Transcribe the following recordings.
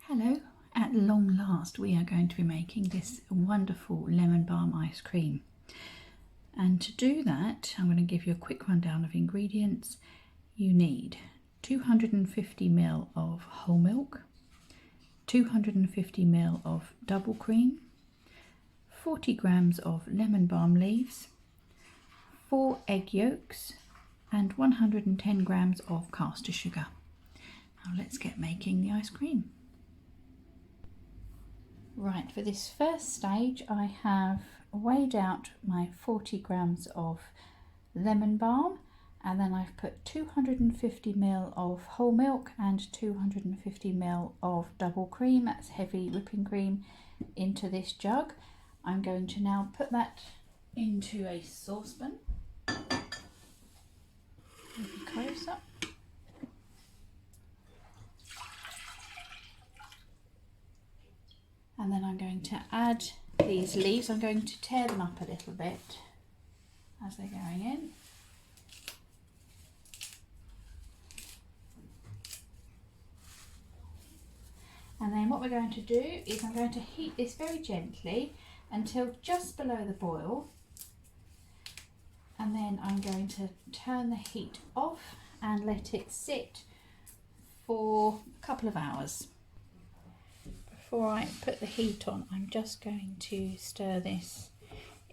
Hello, at long last we are going to be making this wonderful lemon balm ice cream. And to do that, I'm going to give you a quick rundown of ingredients. You need 250 ml of whole milk, 250 ml of double cream, 40 grams of lemon balm leaves, 4 egg yolks, and 110 grams of caster sugar. Now let's get making the ice cream. Right, for this first stage I have weighed out my 40 grams of lemon balm, and then I've put 250 ml of whole milk and 250 ml of double cream, that's heavy whipping cream, into this jug. I'm going to now put that into a saucepan. Close up. And then I'm going to add these leaves. I'm going to tear them up a little bit as they're going in. And then what we're going to do is I'm going to heat this very gently until just below the boil. And then I'm going to turn the heat off and let it sit for a couple of hours. Before I put the heat on, I'm just going to stir this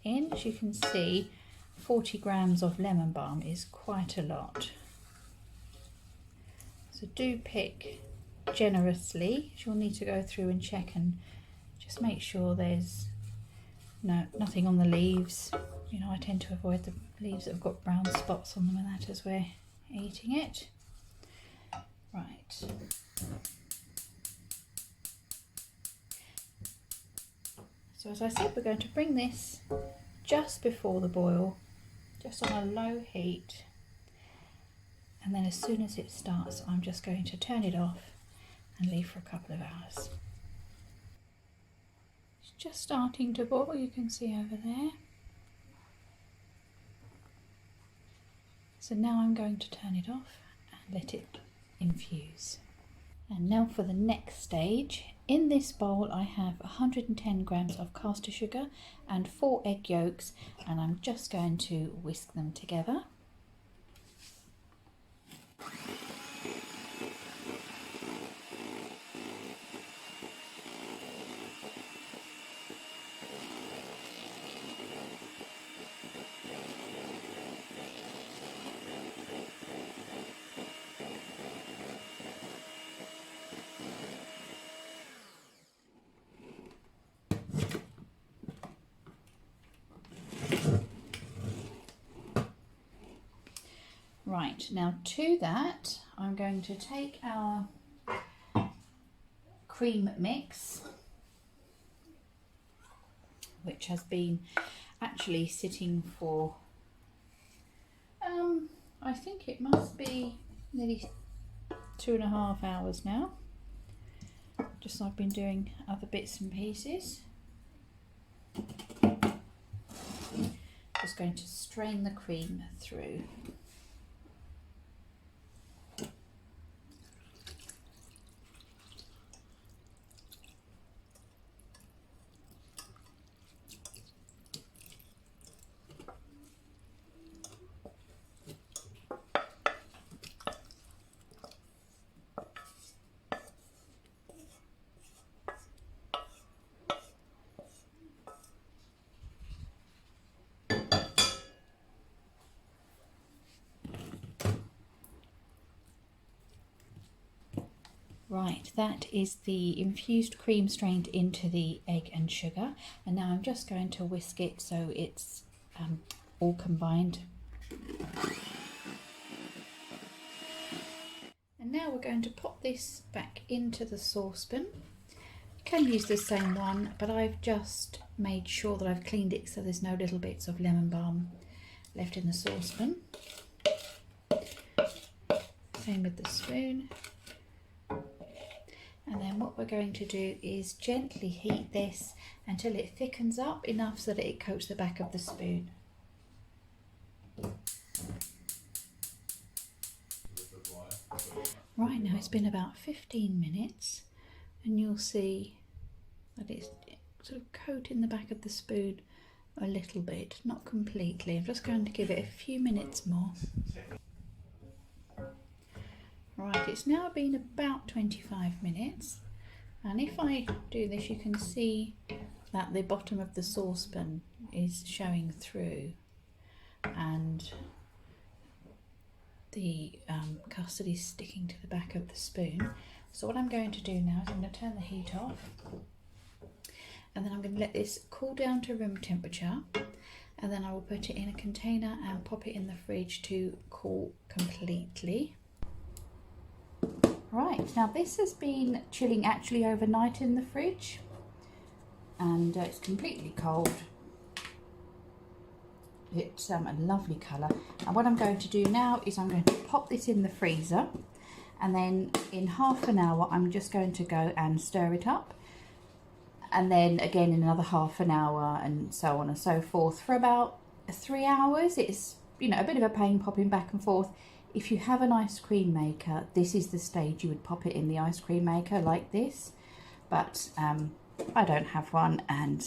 in. As you can see, 40 grams of lemon balm is quite a lot. So do pick generously. You'll need to go through and check and just make sure there's nothing on the leaves. You know, I tend to avoid the leaves that have got brown spots on them and that as we're eating it. Right. So as I said, we're going to bring this just before the boil, just on a low heat, and then as soon as it starts, I'm just going to turn it off and leave for a couple of hours. It's just starting to boil, you can see over there. So now I'm going to turn it off and let it infuse. And now for the next stage. In this bowl I have 110 grams of caster sugar and 4 egg yolks, and I'm just going to whisk them together. Right, now to that I'm going to take our cream mix, which has been actually sitting for I think it must be nearly 2.5 hours now, just so I've been doing other bits and pieces. Just going to strain the cream through. Right, that is the infused cream strained into the egg and sugar, and now I'm just going to whisk it so it's all combined. And now we're going to pop this back into the saucepan. You can use the same one, but I've just made sure that I've cleaned it so there's no little bits of lemon balm left in the saucepan. Same with the spoon. And then what we're going to do is gently heat this until it thickens up enough so that it coats the back of the spoon. Right, now it's been about 15 minutes. and you'll see that it's sort of coating the back of the spoon a little bit, not completely. I'm just going to give it a few minutes more. Right, it's now been about 25 minutes, and if I do this, you can see that the bottom of the saucepan is showing through and the custard is sticking to the back of the spoon. So what I'm going to do now is I'm going to turn the heat off, and then I'm going to let this cool down to room temperature, and then I will put it in a container and pop it in the fridge to cool completely. Right, now this has been chilling actually overnight in the fridge, and it's completely cold. It's a lovely colour, and what I'm going to do now is I'm going to pop this in the freezer, and then in half an hour I'm just going to go and stir it up, and then again in another half an hour, and so on and so forth for about 3 hours. It's, you know, a bit of a pain popping back and forth. If you have an ice cream maker, this is the stage you would pop it in the ice cream maker like this, but I don't have one, and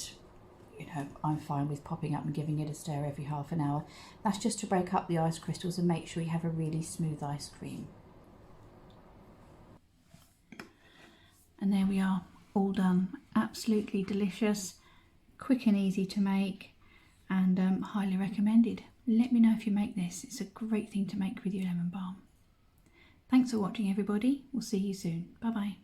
you know, I'm fine with popping up and giving it a stir every half an hour. That's just to break up the ice crystals and make sure you have a really smooth ice cream. And there we are, all done. Absolutely delicious, quick and easy to make, and highly recommended. Let me know if you make this. It's a great thing to make with your lemon balm. Thanks for watching, everybody. We'll see you soon. Bye bye.